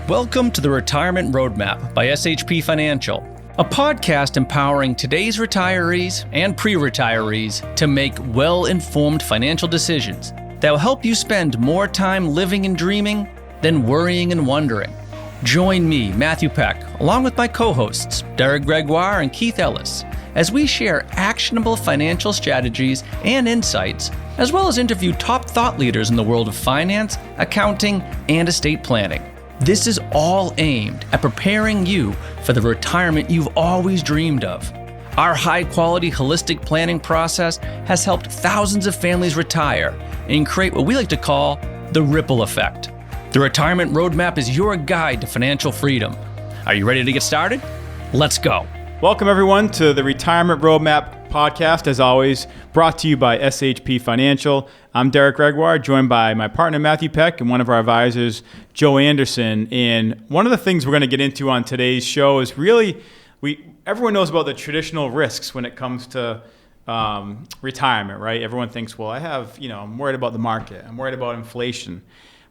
Welcome to the Retirement Roadmap by SHP Financial, a podcast empowering today's retirees and pre-retirees to make well-informed financial decisions that will help you spend more time living and dreaming than worrying and wondering. Join me, Matthew Peck, along with my co-hosts, Derek Gregoire and Keith Ellis, as we share actionable financial strategies and insights, as well as interview top thought leaders in the world of finance, accounting, and estate planning. This is all aimed at preparing you for the retirement you've always dreamed of. Our high-quality holistic planning process has helped thousands of families retire and create what we like to call the ripple effect. The Retirement Roadmap is your guide to financial freedom. Are you ready to get started? Let's go. Welcome, everyone, to the Retirement Roadmap podcast, as always, brought to you by SHP Financial. I'm Derek Gregoire, joined by my partner, Matthew Peck, and one of our advisors, Joe Anderson. And one of the things we're going to get into on today's show is really, everyone knows about the traditional risks when it comes to retirement, right? Everyone thinks, well, I'm worried about the market. I'm worried about inflation.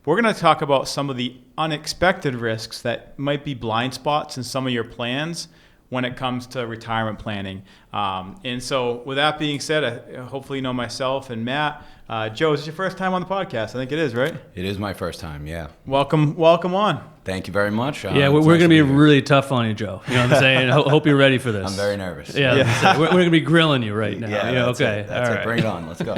But we're going to talk about some of the unexpected risks that might be blind spots in some of your plans when it comes to retirement planning. And so with that being said, hopefully you know myself and Matt. Joe, is this your first time on the podcast? I think it is, right? It is my first time, yeah. Welcome on. Thank you very much. Yeah, we're going to be really tough on you, Joe. You know what I'm saying? Hope you're ready for this. I'm very nervous. Yeah. We're going to be grilling you right now. Yeah, okay. That's it. Bring it on. Let's go.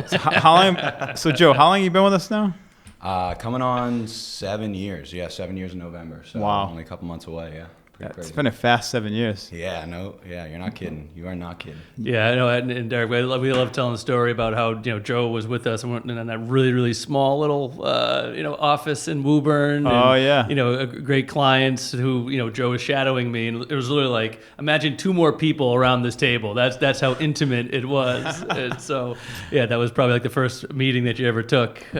So Joe, how long have you been with us now? Coming on 7 years. Yeah, 7 years in November. So wow. Only a couple months away, yeah. It's been a fast 7 years. Yeah, you're not kidding. You are not kidding. Yeah, I know. And Derek, we love telling the story about how Joe was with us and went in that really, really small little office in Woburn. Oh yeah. Great clients who Joe was shadowing me, and it was literally like, imagine two more people around this table. That's how intimate it was. And so yeah, that was probably like the first meeting that you ever took, or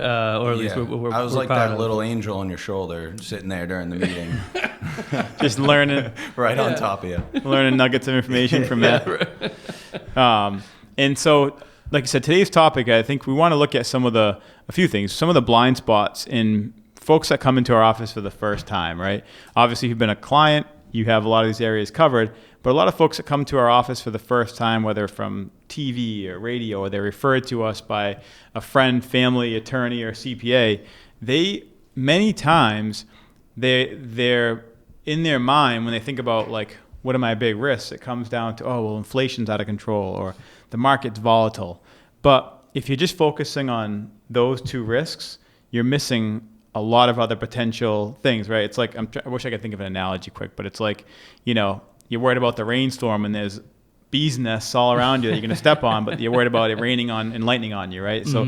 at least we're I was we're like proud that of. little angel on your shoulder, sitting there during the meeting. Just learning. Right on top of you. Learning nuggets of information from that. And so, like I said, today's topic, I think we want to look at a few things, some of the blind spots in folks that come into our office for the first time, right? Obviously, if you've been a client, you have a lot of these areas covered, but a lot of folks that come to our office for the first time, whether from TV or radio, or they're referred to us by a friend, family, attorney, or CPA, many times, they're in their mind, when they think about, like, what are my big risks, it comes down to, inflation's out of control or the market's volatile. But if you're just focusing on those two risks, you're missing a lot of other potential things, right? It's like, I wish I could think of an analogy quick, but it's like, you're worried about the rainstorm and there's bees nests all around you that you're going to step on, but you're worried about it raining on and lightning on you, right? So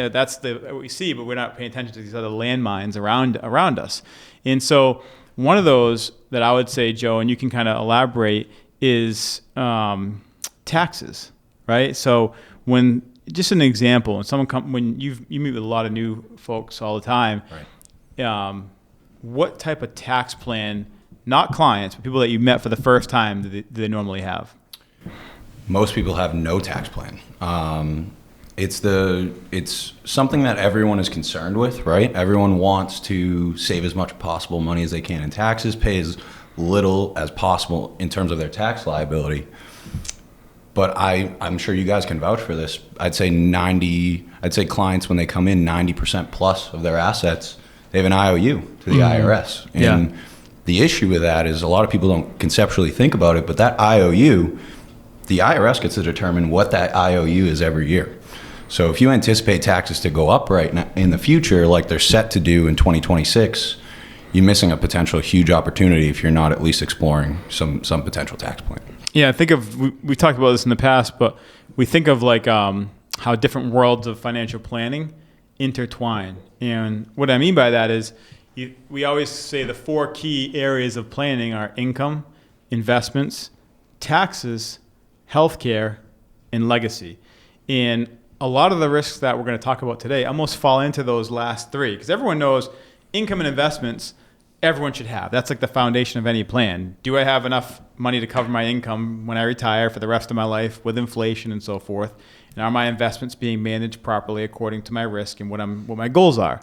that's what we see, but we're not paying attention to these other landmines around us. And so one of those that I would say, Joe, and you can kind of elaborate, is taxes, right? So just an example, when you meet with a lot of new folks all the time, right. What type of tax plan, not clients, but people that you met for the first time, do they normally have? Most people have no tax plan. It's something that everyone is concerned with, right? Everyone wants to save as much possible money as they can in taxes, pay as little as possible in terms of their tax liability. But I'm sure you guys can vouch for this. I'd say clients, when they come in, 90% plus of their assets, they have an IOU to the IRS. And the issue with that is a lot of people don't conceptually think about it, but that IOU, the IRS gets to determine what that IOU is every year. So if you anticipate taxes to go up right now in the future, like they're set to do in 2026, you're missing a potential huge opportunity if you're not at least exploring some potential tax plan. Yeah, we talked about this in the past, but we think of like how different worlds of financial planning intertwine. And what I mean by that is we always say the four key areas of planning are income, investments, taxes, healthcare, and legacy. And a lot of the risks that we're going to talk about today almost fall into those last three, because everyone knows income and investments everyone should have. That's like the foundation of any plan. Do I have enough money to cover my income when I retire for the rest of my life with inflation and so forth? And are my investments being managed properly according to my risk and what my goals are?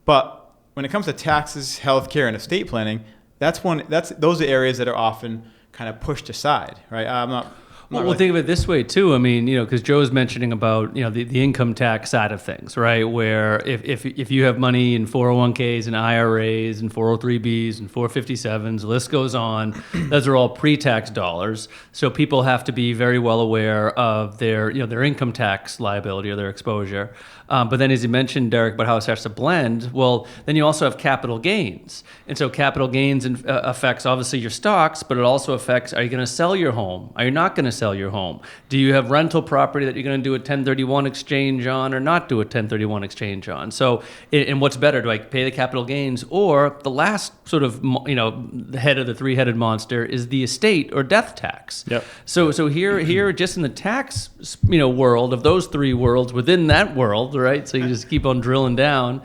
But when it comes to taxes, healthcare, and estate planning, those are areas that are often kind of pushed aside, right? Well, think of it this way too. I mean, because Joe's mentioning about the income tax side of things, right? Where if you have money in 401ks and IRAs and 403bs and 457s, the list goes on. Those are all pre-tax dollars. So people have to be very well aware of their income tax liability or their exposure. But then, as you mentioned, Derek, about how it starts to blend, well, then you also have capital gains. And so capital gains affects, obviously, your stocks, but it also affects, are you going to sell your home? Are you not going to sell your home? Do you have rental property that you're going to do a 1031 exchange on or not do a 1031 exchange on? So, and what's better? Do I pay the capital gains? Or the last sort of, the head of the three-headed monster is the estate or death tax. Yep. So here, just in the tax, world of those three worlds, within that world, right? So you just keep on drilling down.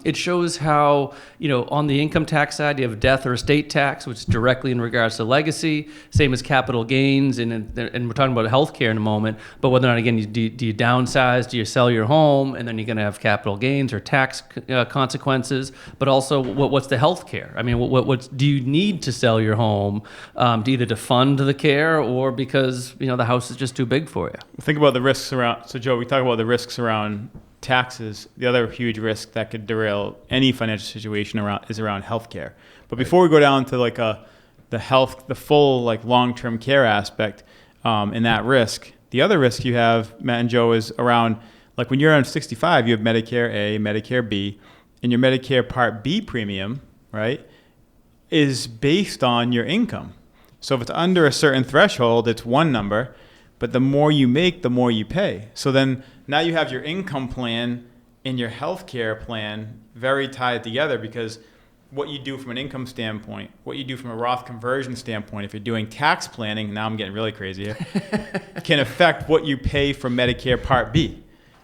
It shows how, on the income tax side, you have death or estate tax, which is directly in regards to legacy, same as capital gains, and we're talking about healthcare in a moment, but whether or not, again, do you downsize, do you sell your home, and then you're going to have capital gains or tax consequences, but also what's the healthcare? I mean, what do you need to sell your home either to fund the care or because, the house is just too big for you? Think about the risks around, so Joe, we talk about the risks around taxes. The other huge risk that could derail any financial situation is around healthcare. But before we go down to the full long-term care aspect and that risk, the other risk you have, Matt and Joe, is around when you're on 65, you have Medicare A, Medicare B, and your Medicare Part B premium, right, is based on your income. So if it's under a certain threshold, it's one number, but the more you make, the more you pay. So then now you have your income plan and your health care plan very tied together, because what you do from an income standpoint, what you do from a Roth conversion standpoint, if you're doing tax planning, now I'm getting really crazy here, can affect what you pay for Medicare Part B.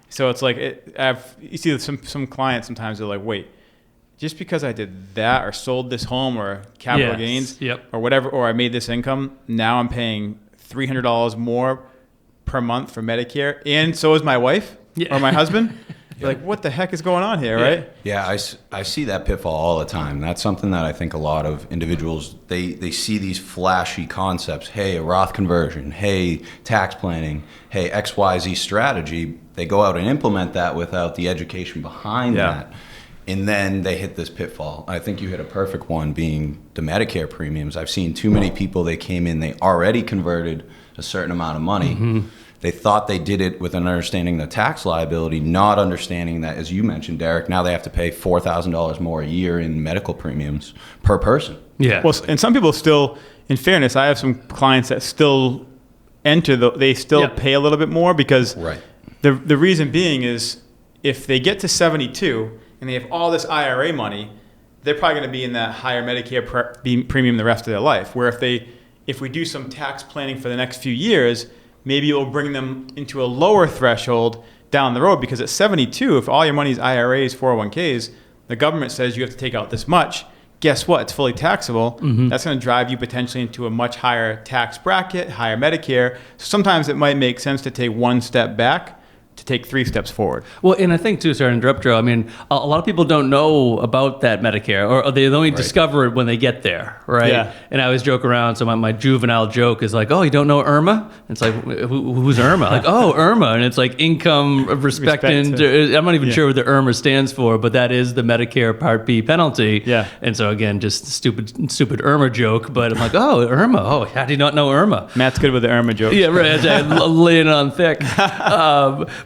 So it's you see some clients sometimes they're like, wait, just because I did that or sold this home or capital gains or whatever, or I made this income, now I'm paying $300 more per month for Medicare, and so is my wife or my husband. You're like, what the heck is going on here, right? Yeah, I see that pitfall all the time. That's something that I think a lot of individuals, they see these flashy concepts. Hey, a Roth conversion. Hey, tax planning. Hey, XYZ strategy. They go out and implement that without the education behind that. And then they hit this pitfall. I think you hit a perfect one, being the Medicare premiums. I've seen too many people, they came in, they already converted a certain amount of money. Mm-hmm. They thought they did it with an understanding of the tax liability, not understanding that, as you mentioned, Derek, now they have to pay $4,000 more a year in medical premiums per person. Yeah. Well, and some people still, in fairness, I have some clients that still they still pay a little bit more, because the reason being is if they get to 72 and they have all this IRA money, they're probably going to be in that higher Medicare premium the rest of their life. Where if we do some tax planning for the next few years, maybe it will bring them into a lower threshold down the road, because at 72, if all your money is IRAs, 401ks, the government says you have to take out this much. Guess what? It's fully taxable. Mm-hmm. That's going to drive you potentially into a much higher tax bracket, higher Medicare. So sometimes it might make sense to take one step back to take 3 steps forward. Well, and I think too, sorry to interrupt, Joe, I mean, a lot of people don't know about that Medicare, or they only discover it when they get there, right? Yeah. And I always joke around, so my juvenile joke is like, oh, you don't know IRMA? It's like, who's IRMA? Like, oh, IRMA, and it's like income respecting, I'm not even sure what the IRMA stands for, but that is the Medicare Part B penalty. Yeah. And so again, just stupid IRMA joke, but I'm like, oh, IRMA, oh, how do you not know IRMA? Matt's good with the IRMA jokes. Yeah, right, laying it on thick.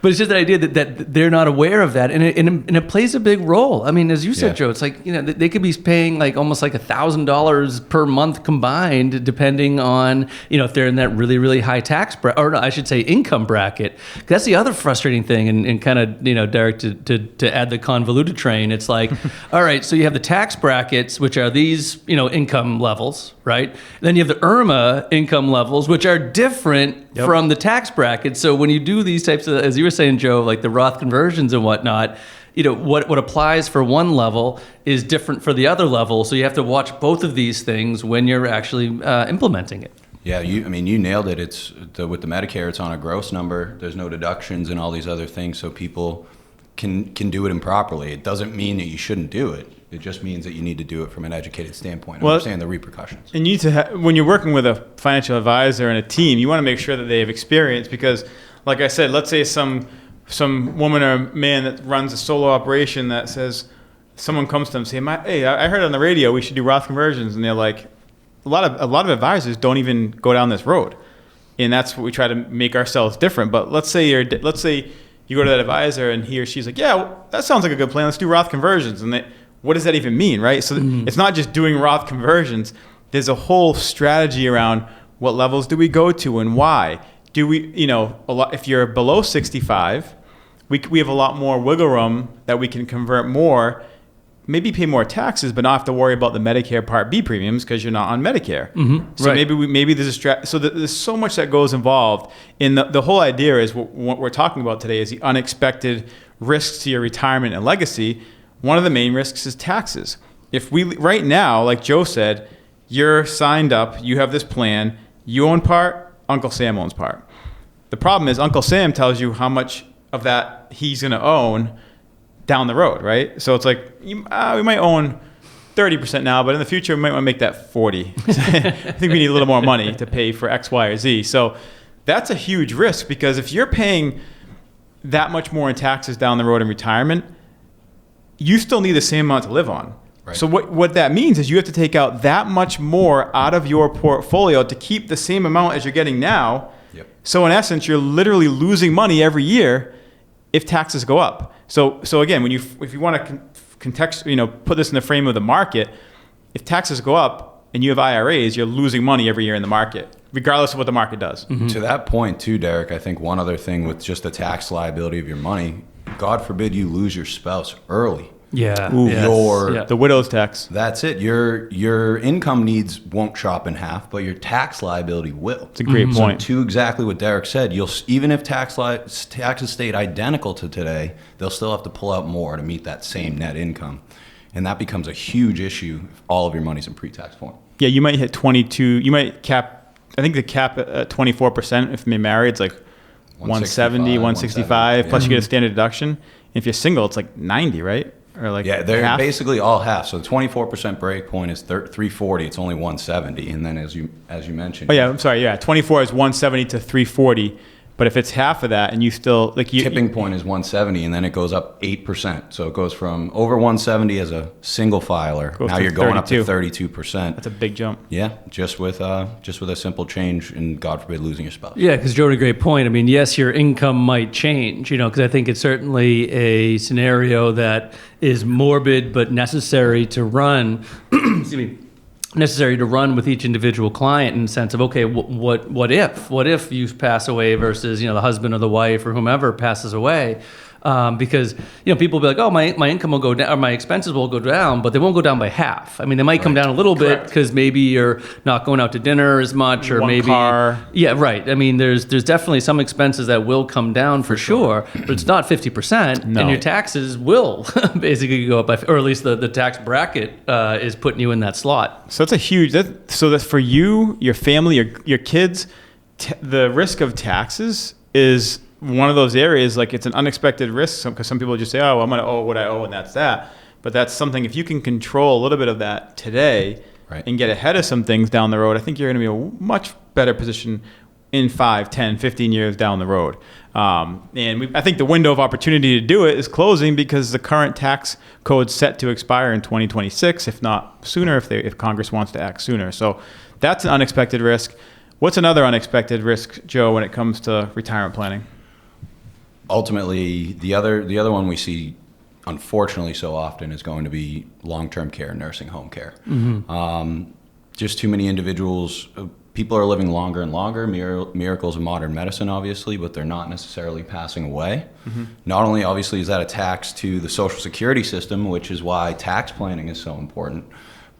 But it's just the idea that they're not aware of that, and it plays a big role. I mean, as you said, Joe, it's like, they could be paying almost $1,000 per month combined, depending on if they're in that really, really high tax bracket, or no, I should say income bracket. That's the other frustrating thing, and kind of Derek, to add the convoluted train. It's like, all right, so you have the tax brackets, which are these income levels, right? Then you have the IRMA income levels, which are different from the tax brackets. So when you do these types of, as you were saying, Joe, like the Roth conversions and whatnot, what applies for one level is different for the other level. So you have to watch both of these things when you're actually implementing it. Yeah, you nailed it. With the Medicare, it's on a gross number. There's no deductions and all these other things, so people can do it improperly. It doesn't mean that you shouldn't do it. It just means that you need to do it from an educated standpoint, understand the repercussions. And you need to when you're working with a financial advisor and a team, you want to make sure that they have experience because, like I said, let's say some woman or man that runs a solo operation that says, someone comes to them and say, hey, I heard on the radio we should do Roth conversions, and they're like, a lot of advisors don't even go down this road, and that's what we try to make ourselves different. But let's say you go to that advisor and he or she's like, yeah, well, that sounds like a good plan. Let's do Roth conversions, and what does that even mean, right? So it's not just doing Roth conversions. There's a whole strategy around what levels do we go to and why. Do we, if you're below 65, we have a lot more wiggle room that we can convert more, maybe pay more taxes, but not have to worry about the Medicare Part B premiums because you're not on Medicare. So maybe there's a so there's so much that goes involved. In the whole idea is what we're talking about today is the unexpected risks to your retirement and legacy. One of the main risks is taxes. If we right now, like Joe said, you're signed up, you have this plan, you own part, Uncle Sam owns part. The problem is Uncle Sam tells you how much of that he's going to own down the road, right? So it's like, we might own 30% now, but in the future, we might want to make that 40. I think we need a little more money to pay for X, Y, or Z. So that's a huge risk because if you're paying that much more in taxes down the road in retirement, you still need the same amount to live on. Right. So what that means is you have to take out that much more out of your portfolio to keep the same amount as you're getting now. Yep. So in essence, you're literally losing money every year if taxes go up. So again, if you want to put this in the frame of the market, if taxes go up and you have IRAs, you're losing money every year in the market, regardless of what the market does. To that point too, Derek, I think one other thing with just the tax liability of your money, God forbid you lose your spouse early. Yeah. The widow's tax. That's it. Your income needs won't chop in half, but your tax liability will. It's a great point. So to exactly what Derek said, even if taxes stayed identical to today, they'll still have to pull out more to meet that same net income. And that becomes a huge issue if all of your money's in pre-tax form. Yeah, you might hit 22. You might cap, I think the cap at 24% if you're married, it's like 170, 165, plus you get a standard deduction. If you're single, it's like 90, right? Or like they're half? basically all half. So the 24% break point is 340. It's only 170, and then as you mentioned. Oh yeah, I'm sorry. Yeah, 24 is 170 to 340. But if it's half of that, and you still tipping point is 170, and then it goes up 8%. So it goes from over 170 as a single filer. Now you're going 32. Up to 32%. That's a big jump. Yeah, just with a simple change, and God forbid losing your spouse. Yeah, because Joe had a great point. I mean, yes, your income might change, because I think it's certainly a scenario that is morbid but necessary to run. Excuse me. Necessary to run with each individual client in the sense of, okay, what if you pass away versus, the husband or the wife or whomever passes away. Because, people will be like, oh, my income will go down, or my expenses will go down, but they won't go down by half. I mean, they might come down a little bit because maybe you're not going out to dinner as much, or maybe car. Yeah, right. I mean, there's definitely some expenses that will come down for sure, but it's not 50%, and your taxes will basically go up by, or at least the tax bracket is putting you in that slot. So that's a huge. So that's for you, your family, your kids. The risk of taxes is one of those areas, like it's an unexpected risk, because some people just say, oh, I'm going to owe what I owe, and that's that. But that's something, if you can control a little bit of that today, right, and get ahead of some things down the road, I think you're going to be in a much better position in 5, 10, 15 years down the road. I think the window of opportunity to do it is closing because the current tax code's set to expire in 2026, if not sooner, if Congress wants to act sooner. So that's an unexpected risk. What's another unexpected risk, Joe, when it comes to retirement planning? Ultimately, the other one we see, unfortunately, so often is going to be long-term care, nursing home care. Just too many individuals. People are living longer and longer. Miracles of modern medicine, obviously, but they're not necessarily passing away. Not only, obviously, is that a tax to the Social Security system, which is why tax planning is so important,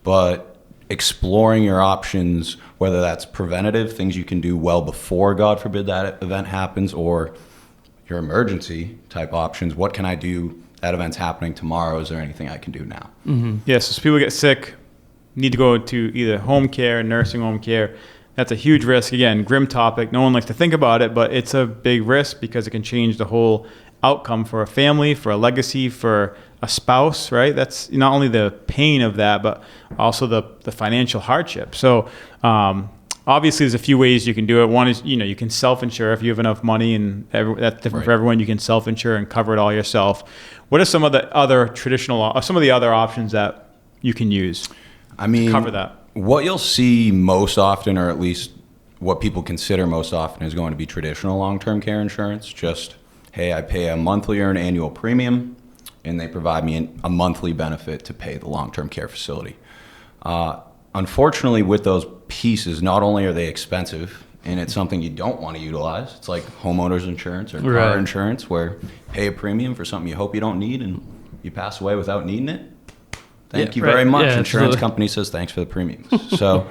but exploring your options, whether that's preventative, things you can do well before, God forbid, that event happens, or your emergency type options. What can I do? That event's happening tomorrow. Is there anything I can do now? Yes, so people get sick, need to go to either home care, nursing home care. That's a huge risk. Again, grim topic. No one likes to think about it, but it's a big risk because it can change the whole outcome for a family, for a legacy, for a spouse, right? That's not only the pain of that, but also the financial hardship. So obviously there's a few ways you can do it. One is, you can self-insure if you have enough money, and that's different for everyone. You can self-insure and cover it all yourself. What are some of the other other options that you can use to cover that? What you'll see most often, or at least what people consider most often, is going to be traditional long-term care insurance. Just, hey, I pay a monthly or an annual premium, and they provide me a monthly benefit to pay the long-term care facility. Unfortunately, with those pieces, not only are they expensive, and it's something you don't want to utilize. It's like homeowners insurance or car insurance, where you pay a premium for something you hope you don't need, and you pass away without needing it. Thank you very much. Insurance company says thanks for the premiums. So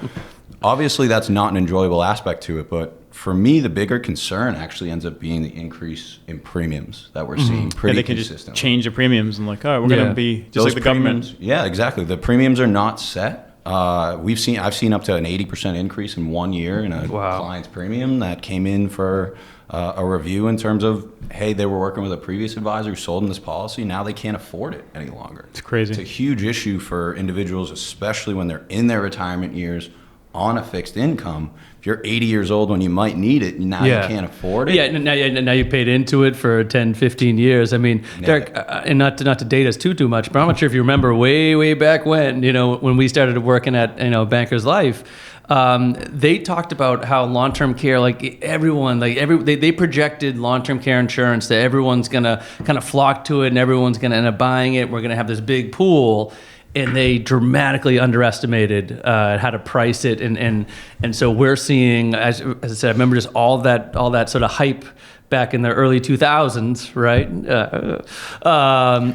obviously that's not an enjoyable aspect to it, but for me, the bigger concern actually ends up being the increase in premiums that we're seeing pretty consistently. They can just change the premiums and like, all right, we're going to be just like the government. Yeah, exactly. The premiums are not set. I've seen up to an 80% increase in 1 year in a client's premium that came in for a review in terms of, hey, they were working with a previous advisor who sold them this policy. Now they can't afford it any longer. It's crazy. It's a huge issue for individuals, especially when they're in their retirement years on a fixed income. If you're 80 years old when you might need it, now you can't afford it. Yeah, now you paid into it for 10, 15 years. I mean, Derek, and not to date us too much, but I'm not sure if you remember way back when, when we started working at, Banker's Life, they talked about how long-term care, they projected long-term care insurance that everyone's going to kind of flock to it and everyone's going to end up buying it. We're going to have this big pool. And they dramatically underestimated how to price it, and so we're seeing, as I said, I remember just all that sort of hype back in the early 2000s, right?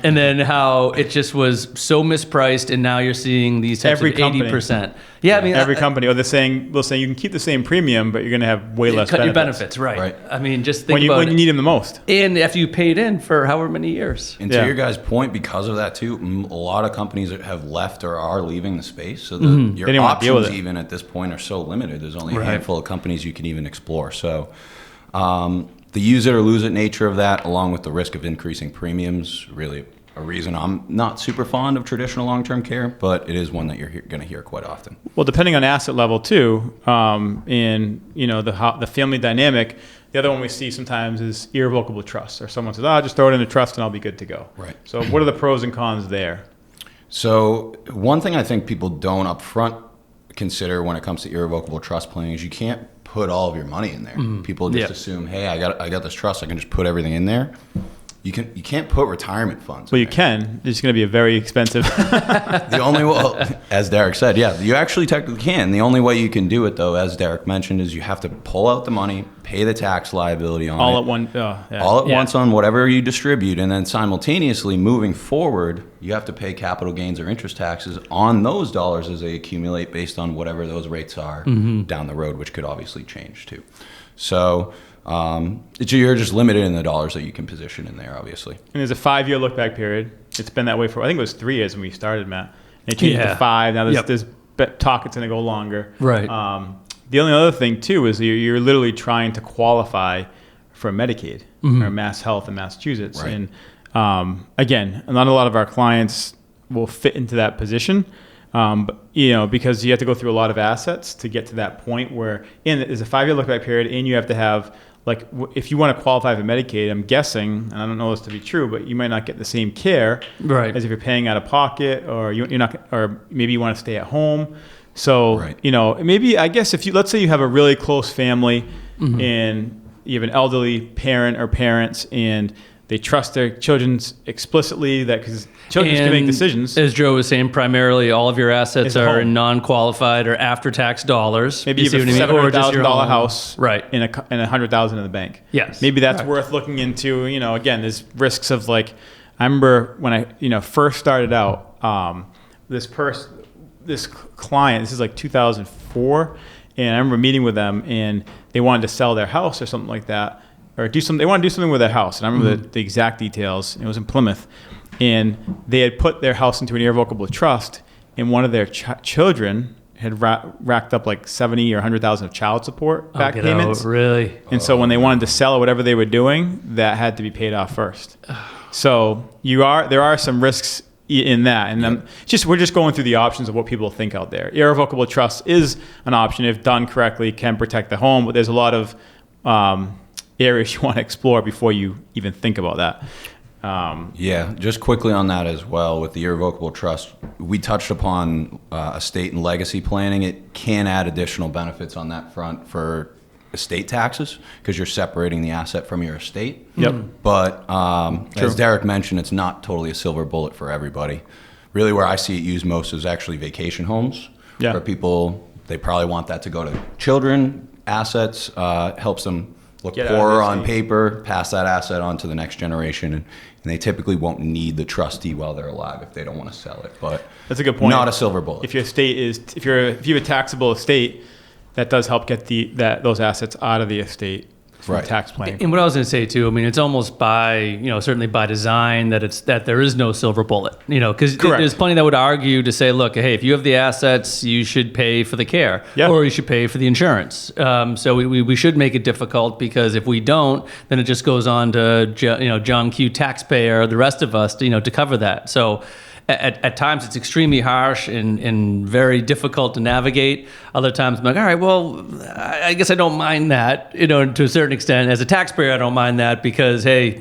And then how it just was so mispriced, and now you're seeing these types of 80%. Yeah, I mean, every company, or they'll say you can keep the same premium, but you're going to have way less benefits. Your benefits, right? I mean, just think when you need them the most, and after you paid in for however many years. And to your guys' point, because of that too, a lot of companies have left or are leaving the space. So your options even at this point are so limited. There's only a handful of companies you can even explore. So. The use it or lose it nature of that, along with the risk of increasing premiums, really a reason I'm not super fond of traditional long-term care, but it is one that you're going to hear quite often. Well, depending on asset level too, and the family dynamic. The other one we see sometimes is irrevocable trust, or someone says, just throw it in a trust and I'll be good to go. Right. So what are the pros and cons there? So one thing I think people don't upfront consider when it comes to irrevocable trust planning is you can't put all of your money in there. People just assume, hey, I got this trust, I can just put everything in there. You can't put retirement funds. Well, you can. It's going to be a very expensive. The only way, as Derek said, you actually technically can. The only way you can do it, though, as Derek mentioned, is you have to pull out the money, pay the tax liability on all it. All at once on whatever you distribute, and then simultaneously moving forward, you have to pay capital gains or interest taxes on those dollars as they accumulate based on whatever those rates are down the road, which could obviously change too. So. You're just limited in the dollars that you can position in there, obviously. And there's a 5-year look-back period. It's been that way for, I think it was 3 years when we started, Matt. And it changed to 5. Now there's talk it's going to go longer. Right. The only other thing, too, is you're literally trying to qualify for Medicaid or Mass Health in Massachusetts. Right. And again, not a lot of our clients will fit into that position. Because you have to go through a lot of assets to get to that point where there's a 5-year look-back period, and you have to have, if you want to qualify for Medicaid, I'm guessing, and I don't know this to be true, but you might not get the same care as if you're paying out of pocket, or you're not, or maybe you want to stay at home. So, maybe, I guess let's say you have a really close family and you have an elderly parent or parents, and they trust their children explicitly because children can make decisions. As Joe was saying, primarily all of your assets are in non-qualified or after-tax dollars. Maybe you have a $700,000 house and $100,000 in the bank. Yes. Maybe that's worth looking into. Again, there's risks of I remember when I first started out, this client, this is 2004, and I remember meeting with them, and they wanted to sell their house or something like that. Or they want to do something with their house. And I remember the exact details. It was in Plymouth. And they had put their house into an irrevocable trust, and one of their children had racked up like 70 or 100,000 of child support back Get payments. out, really? And so when they wanted to sell or whatever they were doing, that had to be paid off first. So there are some risks in that, and we're just going through the options of what people think out there. Irrevocable trust is an option if done correctly, can protect the home, but there's a lot of areas you want to explore before you even think about that. Just quickly on that as well, with the irrevocable trust, we touched upon estate and legacy planning. It can add additional benefits on that front for estate taxes because you're separating the asset from your estate. Yep. But as Derek mentioned, it's not totally a silver bullet for everybody. Really where I see it used most is actually vacation homes. Yeah. Where people, they probably want that to go to children, assets, helps them look Get out of poorer the on estate. paper, pass that asset on to the next generation, and they typically won't need the trustee while they're alive if they don't want to sell it. But That's a good point. not a silver bullet. If your estate if you have a taxable estate, that does help get those assets out of the estate from Right. tax planning. And what I was going to say too, I mean, it's almost certainly by design that there is no silver bullet, because Correct. there's plenty that would argue to say, look, hey, if you have the assets, you should pay for the care, Yeah. or you should pay for the insurance. So we should make it difficult, because if we don't, then it just goes on to John Q. taxpayer, the rest of us, to cover that. So. At times it's extremely harsh and very difficult to navigate. Other times I'm like, all right, well, I guess I don't mind that, to a certain extent. As a taxpayer, I don't mind that because, hey,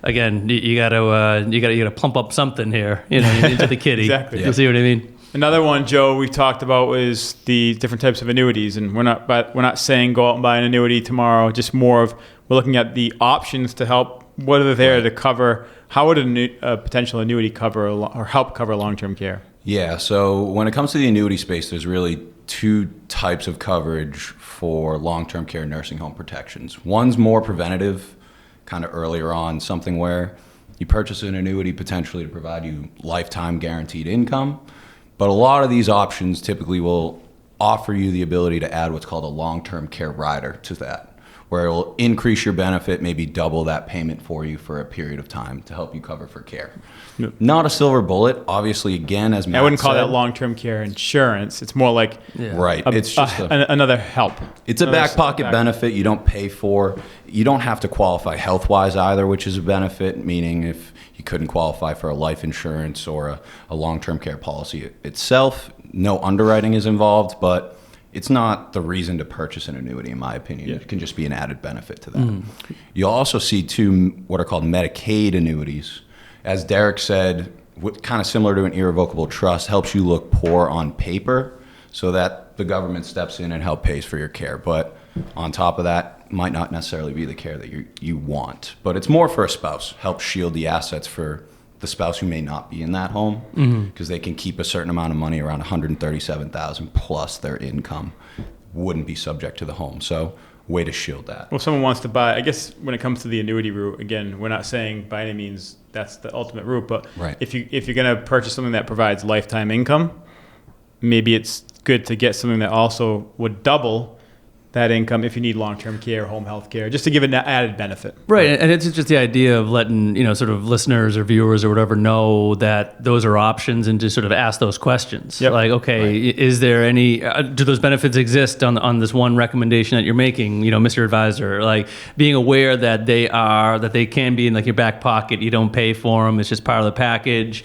again, you gotta plump up something here, into the kitty. Exactly. You see what I mean? Another one, Joe, we've talked about was the different types of annuities, and we're not saying go out and buy an annuity tomorrow. Just more of we're looking at the options to help. What are there to cover? How would a potential annuity cover or help cover long-term care? Yeah, so when it comes to the annuity space, there's really two types of coverage for long-term care nursing home protections. One's more preventative, kind of earlier on, something where you purchase an annuity potentially to provide you lifetime guaranteed income. But a lot of these options typically will offer you the ability to add what's called a long-term care rider to that, where it will increase your benefit, maybe double that payment for you for a period of time to help you cover for care. Yep. Not a silver bullet, obviously, again, as Matt I wouldn't call said. that long-term care insurance. It's more like Right. It's just another help. it's a Another back pocket back- benefit you don't pay for. You don't have to qualify health-wise either, which is a benefit, meaning if you couldn't qualify for a life insurance or a long-term care policy itself, no underwriting is involved, but it's not the reason to purchase an annuity, in my opinion. Yeah. It can just be an added benefit to that. You'll also see two what are called Medicaid annuities. As Derek said, kind of similar to an irrevocable trust, helps you look poor on paper so that the government steps in and help pays for your care. But on top of that, might not necessarily be the care that you want. But it's more for a spouse, help shield the assets for the spouse who may not be in that home, because they can keep a certain amount of money, around $137,000 plus their income, wouldn't be subject to the home. So way to shield that. Well, if someone wants to buy, I guess when it comes to the annuity route, again, we're not saying by any means that's the ultimate route, but Right. if you're going to purchase something that provides lifetime income, maybe it's good to get something that also would double that income if you need long-term care, home health care, just to give an added benefit. Right, and it's just the idea of letting sort of listeners or viewers or whatever know that those are options, and to sort of ask those questions. Yep. Like, okay, is there any? Do those benefits exist on this one recommendation that you're making, Mr. Advisor? Like being aware that they can be in like your back pocket. You don't pay for them; it's just part of the package.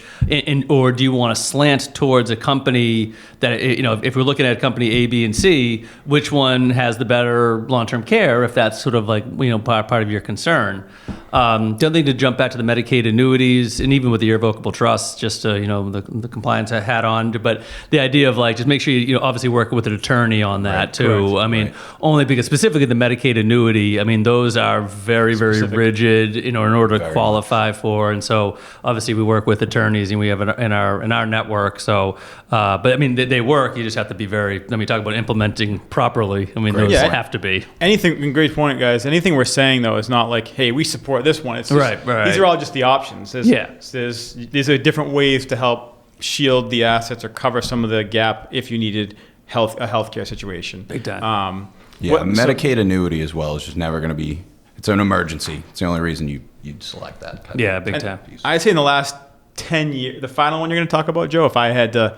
Or do you want to slant towards a company that if we're looking at company A, B, and C, which one has the better long-term care, if that's sort of like part of your concern. The other thing, to jump back to the Medicaid annuities, and even with the irrevocable trust, just to, the compliance I had on, but the idea of like just make sure you obviously work with an attorney on that Right, too. correct, I mean, right. only because specifically the Medicaid annuity, I mean, those are very, very Specific. rigid, in order to Very qualify for, and so obviously we work with attorneys, and we have in our network. So, but I mean, they work. You just have to be very. Let me talk about implementing properly. I mean, those Yeah. have to be. Anything, great point, guys. Anything we're saying though is not like, hey, we support this one. It's just, Right. These are all just the options. Yeah. These are different ways to help shield the assets or cover some of the gap if you needed a healthcare situation. Big time. Yeah, Medicaid annuity as well is just never going to be, it's an emergency. It's the only reason you'd select that. Yeah, big time. I'd say in the last 10 years, the final one you're going to talk about, Joe, if I had to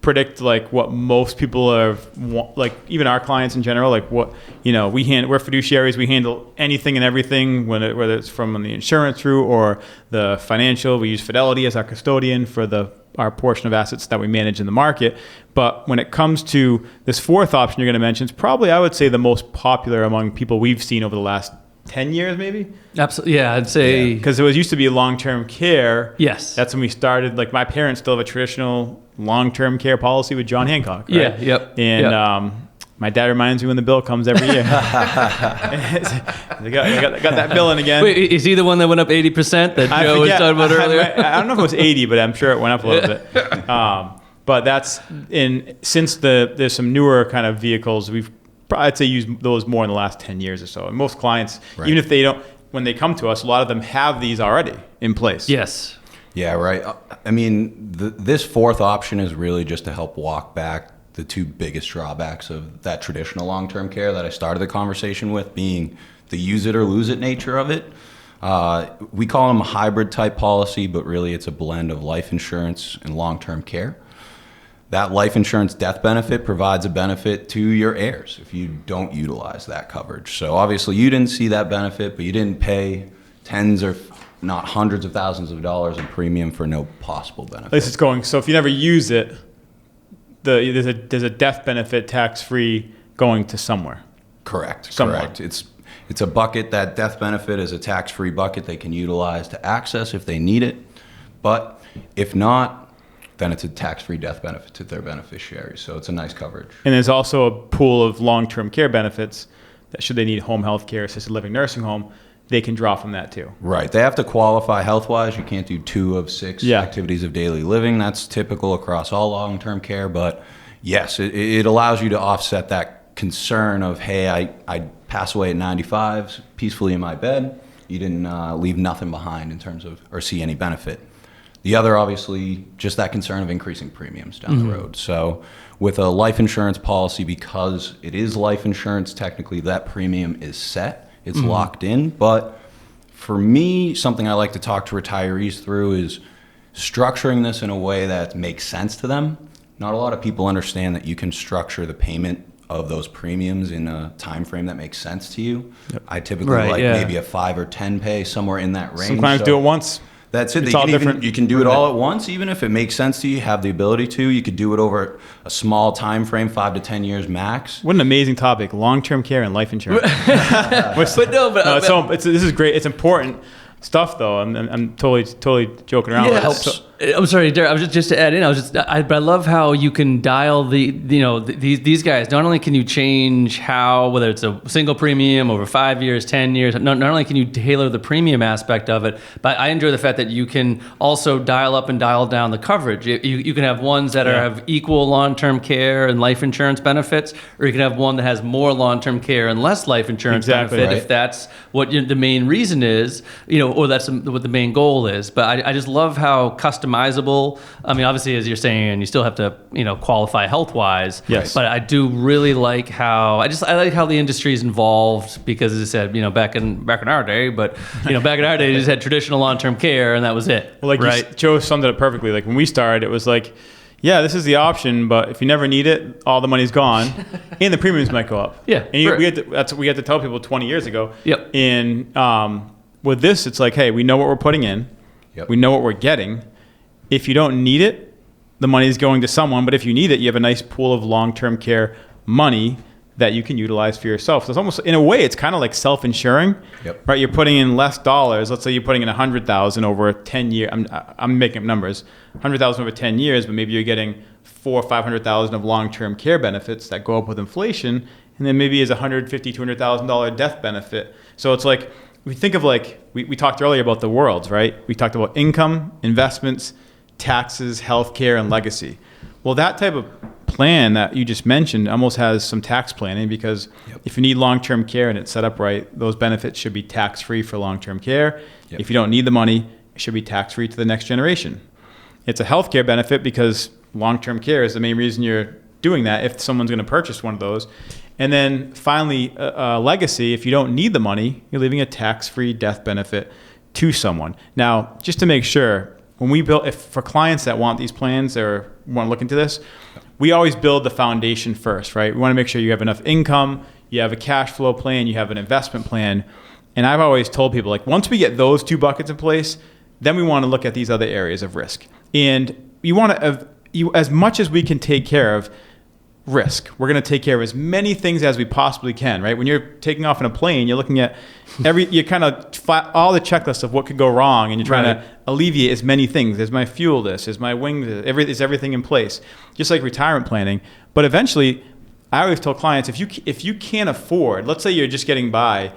predict like what most people are like, even our clients in general, like what, we're fiduciaries, we handle anything and everything, whether it's from the insurance route or the financial. We use Fidelity as our custodian for our portion of assets that we manage in the market. But when it comes to this fourth option you're going to mention, it's probably, I would say, the most popular among people we've seen over the last 10 years, maybe? Absolutely. Yeah, I'd say. Because it used to be long-term care. Yes. That's when we started. Like, my parents still have a traditional long-term care policy with John Hancock, right? Yeah, yep. And my dad reminds me when the bill comes every year. They got that bill in again. Wait, is he the one that went up 80% that Joe was talking about earlier? I don't know if it was 80, but I'm sure it went up a little bit. But that's since there's some newer kind of vehicles, I'd say use those more in the last 10 years or so. And most clients, even if they don't, when they come to us, a lot of them have these already in place. Yes. Yeah, right. I mean, this fourth option is really just to help walk back the two biggest drawbacks of that traditional long-term care that I started the conversation with, being the use it or lose it nature of it. We call them a hybrid type policy, but really it's a blend of life insurance and long-term care. That life insurance death benefit provides a benefit to your heirs if you don't utilize that coverage. So obviously you didn't see that benefit, but you didn't pay tens or not hundreds of thousands of dollars in premium for no possible benefit. At least it's going. So if you never use it, there's a death benefit tax-free going to somewhere. Correct. Someone. Correct. It's a bucket. That death benefit is a tax-free bucket they can utilize to access if they need it. But if not, then it's a tax-free death benefit to their beneficiaries. So it's a nice coverage. And there's also a pool of long-term care benefits that, should they need home health care, assisted living, nursing home, they can draw from that too. Right. They have to qualify health-wise. You can't do 2 of 6 activities of daily living. That's typical across all long-term care. But yes, it allows you to offset that concern of, hey, I pass away at 95 peacefully in my bed. You didn't leave nothing behind in terms of, or see any benefit. The other, obviously, just that concern of increasing premiums down the road. So with a life insurance policy, because it is life insurance, technically that premium is set. It's locked in. But for me, something I like to talk to retirees through is structuring this in a way that makes sense to them. Not a lot of people understand that you can structure the payment of those premiums in a time frame that makes sense to you. Yep. I typically maybe a 5 or 10 pay, somewhere in that range. Some clients do it once. That's it. It's all different. You can do it all at once, even if it makes sense to you. Have the ability to. You could do it over a small time frame, 5 to 10 years max. What an amazing topic: long-term care and life insurance. This is great. It's important stuff, though. I'm totally joking around. Yeah, I'm sorry, Derek. I was just to add in. I love how you can dial these guys. Not only can you change whether it's a single premium over 5 years, 10 years. Not only can you tailor the premium aspect of it, but I enjoy the fact that you can also dial up and dial down the coverage. You can have ones that have equal long-term care and life insurance benefits, or you can have one that has more long-term care and less life insurance benefit. Right. If that's what the main reason is, or that's what the main goal is. But I just love how customizable. I mean, obviously, as you're saying, you still have to, qualify health-wise. Yes. But I do really like how I like how the industry is involved, because, as I said, back in our day, but back in our day, you just had traditional long-term care and that was it. Well, like Joe summed it up perfectly. Like when we started, it was like, yeah, this is the option, but if you never need it, all the money's gone, and the premiums might go up. Yeah. And that's what we had to tell people 20 years ago. Yep. And with this, it's like, hey, we know what we're putting in. Yep. We know what we're getting. If you don't need it, the money's going to someone. But if you need it, you have a nice pool of long-term care money that you can utilize for yourself. So it's almost, in a way, it's kind of like self-insuring, right? You're putting in less dollars. Let's say you're putting in $100,000 over 10 years. I'm making up numbers. $100,000 over 10 years, but maybe you're getting $400,000 or $500,000 of long-term care benefits that go up with inflation, and then maybe is $150,000, $200,000 death benefit. So it's like, we think of like, we talked earlier about the worlds, right? We talked about income, investments, taxes, healthcare, and legacy. Well, that type of plan that you just mentioned almost has some tax planning, because if you need long-term care and it's set up right, those benefits should be tax-free for long-term care. If you don't need the money, it should be tax-free to the next generation. It's a healthcare benefit because long-term care is the main reason you're doing that if someone's going to purchase one of those. And then finally, legacy, if you don't need the money, you're leaving a tax-free death benefit to someone. Now, just to make sure, when we build, if for clients that want these plans, or want to look into this, we always build the foundation first, right? We want to make sure you have enough income, you have a cash flow plan, you have an investment plan. And I've always told people, like, once we get those 2 buckets in place, then we want to look at these other areas of risk. And you want to, as much as we can take care of risk, we're going to take care of as many things as we possibly can, right? When you're taking off in a plane, you're looking at you kind of all the checklists of what could go wrong, and you're trying to alleviate as many things. Is my fuel this? Is my wing this? Is everything in place? Just like retirement planning. But eventually, I always tell clients, if you can't afford, let's say you're just getting by,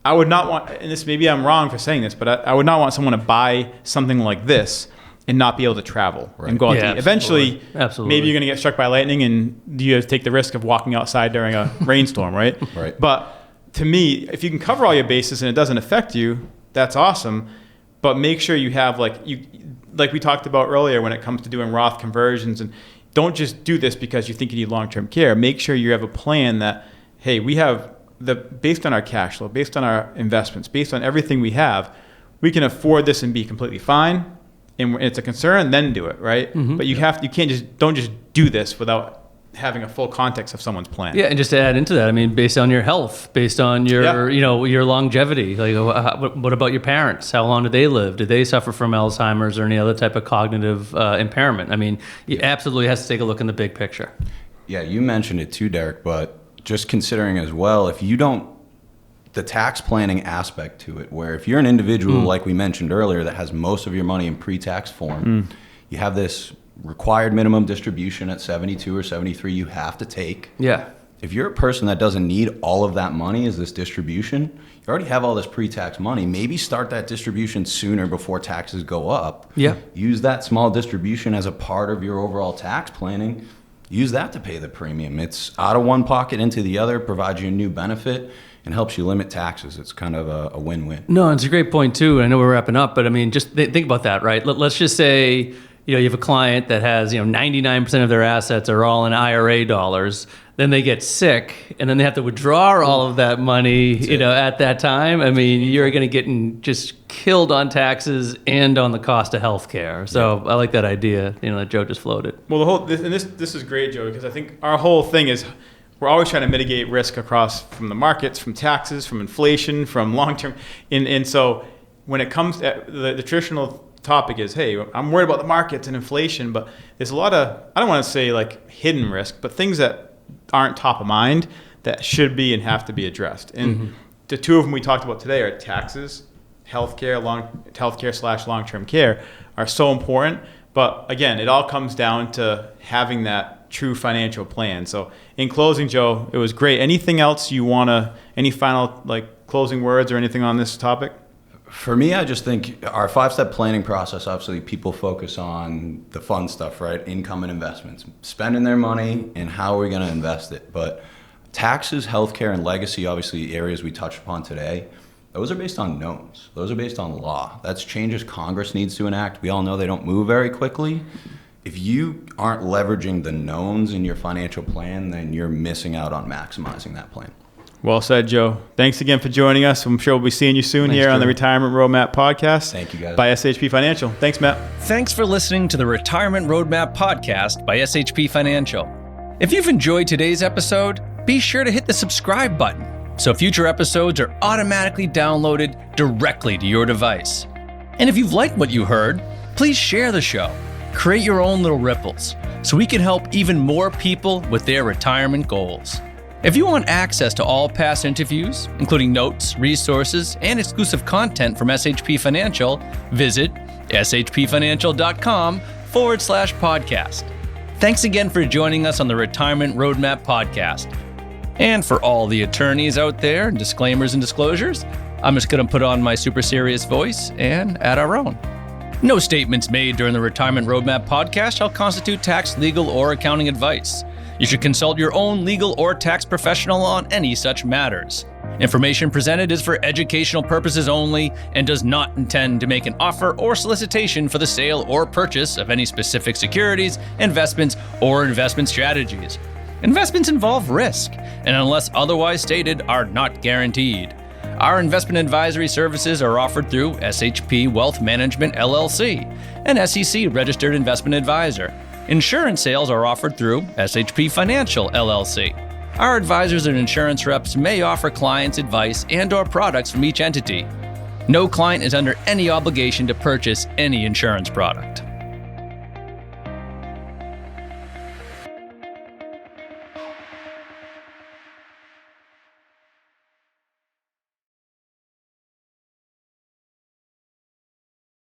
I would not want, and this maybe I'm wrong for saying this, but I would not want someone to buy something like this and not be able to travel and go out to eat. Eventually, maybe you're going to get struck by lightning, and you have to take the risk of walking outside during a rainstorm, right? Right. But to me, if you can cover all your bases and it doesn't affect you, that's awesome. But make sure you have, like we talked about earlier when it comes to doing Roth conversions, and don't just do this because you think you need long-term care. Make sure you have a plan that, hey, we have based on our cash flow, based on our investments, based on everything we have, we can afford this and be completely fine. And it's a concern, then do it, right? Mm-hmm. But don't just do this without having a full context of someone's plan. Yeah, and just to add into that, I mean, based on your health, based on your your longevity, like what about your parents? How long did they live? Did they suffer from Alzheimer's or any other type of cognitive impairment? I mean, you absolutely has to take a look in the big picture. Yeah, you mentioned it too, Derek, but just considering as well, if you don't, the tax planning aspect to it, where if you're an individual, like we mentioned earlier, that has most of your money in pre-tax form, you have this required minimum distribution at 72 or 73 you have to take. Yeah. If you're a person that doesn't need all of that money as this distribution, you already have all this pre-tax money, maybe start that distribution sooner before taxes go up. Yeah. Use that small distribution as a part of your overall tax planning. Use that to pay the premium. It's out of one pocket into the other, provides you a new benefit, and helps you limit taxes. It's kind of a win-win. No, it's a great point too. I know we're wrapping up, but I mean, just think about that, right? Let's just say, you have a client that has, 99% of their assets are all in IRA dollars. Then they get sick, and then they have to withdraw all of that money, at that time. I mean, you're going to get just killed on taxes and on the cost of health care. So I like that idea, that Joe just floated. Well, this is great, Joe, because I think our whole thing is, we're always trying to mitigate risk across from the markets, from taxes, from inflation, from long-term. And so when it comes to the traditional topic is, hey, I'm worried about the markets and inflation, but there's a lot of, I don't want to say like hidden risk, but things that aren't top of mind that should be and have to be addressed. And the 2 of them we talked about today are taxes, healthcare / long-term care are so important. But again, it all comes down to having that true financial plan. So in closing, Joe, it was great. Anything else any final closing words or anything on this topic? For me, I just think our 5-step planning process, obviously people focus on the fun stuff, right? Income and investments, spending their money and how are we going to invest it. But taxes, healthcare, and legacy, obviously areas we touched upon today, those are based on knowns. Those are based on law. That's changes Congress needs to enact. We all know they don't move very quickly. If you aren't leveraging the knowns in your financial plan, then you're missing out on maximizing that plan. Well said, Joe. Thanks again for joining us. I'm sure we'll be seeing you soon on the Retirement Roadmap podcast. Thank you, guys. By SHP Financial. Thanks, Matt. Thanks for listening to the Retirement Roadmap podcast by SHP Financial. If you've enjoyed today's episode, be sure to hit the subscribe button so future episodes are automatically downloaded directly to your device. And if you've liked what you heard, please share the show. Create your own little ripples so we can help even more people with their retirement goals. If you want access to all past interviews, including notes, resources, and exclusive content from SHP Financial, visit shpfinancial.com/podcast. Thanks again for joining us on the Retirement Roadmap podcast. And for all the attorneys out there, disclaimers and disclosures, I'm just going to put on my super serious voice and add our own. No statements made during the Retirement Roadmap podcast shall constitute tax, legal, or accounting advice. You should consult your own legal or tax professional on any such matters. Information presented is for educational purposes only and does not intend to make an offer or solicitation for the sale or purchase of any specific securities, investments, or investment strategies. Investments involve risk, and unless otherwise stated, are not guaranteed. Our investment advisory services are offered through SHP Wealth Management, LLC, an SEC-registered investment advisor. Insurance sales are offered through SHP Financial, LLC. Our advisors and insurance reps may offer clients advice and/or products from each entity. No client is under any obligation to purchase any insurance product.